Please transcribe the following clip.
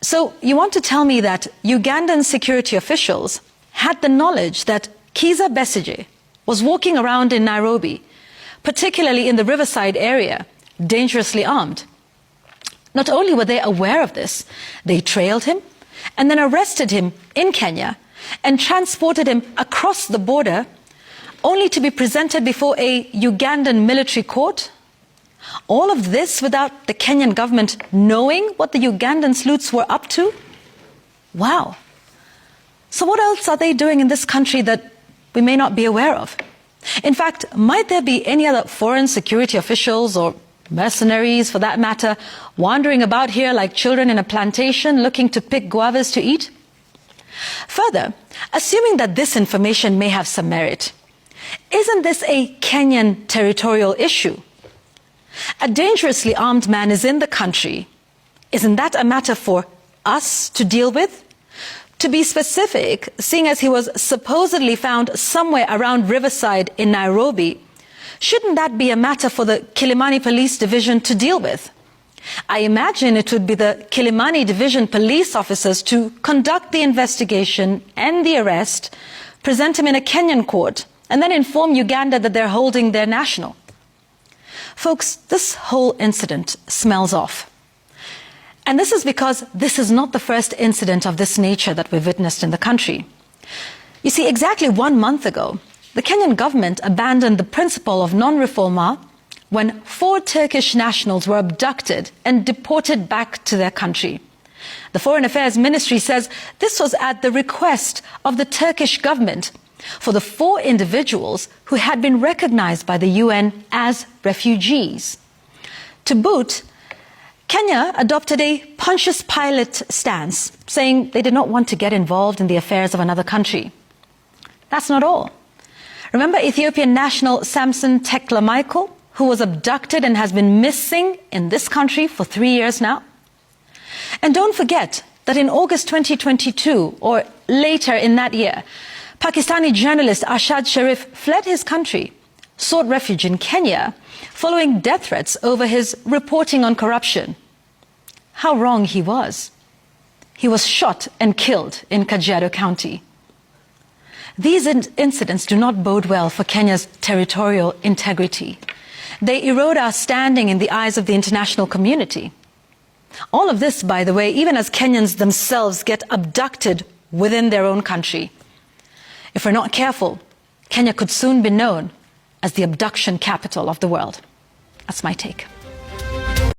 So you want to tell me that Ugandan security officials had the knowledge that Kiiza Besigye was walking around in Nairobi, particularly in the riverside area, dangerously armed. Not only were they aware of this, they trailed him and then arrested him in Kenya and transported him across the border, only to be presented before a Ugandan military court. All of this without the Kenyan government knowing what the Ugandan sleuths were up to? Wow. So what else are they doing in this country that we may not be aware of? In fact, might there be any other foreign security officials or mercenaries, for that matter, wandering about here like children in a plantation looking to pick guavas to eat? Further, assuming that this information may have some merit, isn't this a Kenyan territorial issue? A dangerously armed man is in the country. Isn't that a matter for us to deal with? To be specific, seeing as he was supposedly found somewhere around Riverside in Nairobi, shouldn't that be a matter for the Kilimani Police Division to deal with? I imagine it would be the Kilimani Division police officers to conduct the investigation and the arrest, present him in a Kenyan court, and then inform Uganda that they're holding their national. Folks, this whole incident smells off. And this is because this is not the first incident of this nature that we've witnessed in the country. You see, exactly 1 month ago, the Kenyan government abandoned the principle of non-refoulement when 4 Turkish nationals were abducted and deported back to their country. The Foreign Affairs Ministry says this was at the request of the Turkish government for the 4 individuals who had been recognized by the UN as refugees. To boot, Kenya adopted a Pontius Pilate stance, saying they did not want to get involved in the affairs of another country. That's not all. Remember Ethiopian national Samson Tekla Michael, who was abducted and has been missing in this country for 3 years now? And don't forget that in August 2022, or later in that year, Pakistani journalist Ashad Sharif fled his country, sought refuge in Kenya, following death threats over his reporting on corruption. How wrong he was. He was shot and killed in Kajiado County. These incidents do not bode well for Kenya's territorial integrity. They erode our standing in the eyes of the international community. All of this, by the way, even as Kenyans themselves get abducted within their own country. If we're not careful, Kenya could soon be known as the abduction capital of the world. That's my take.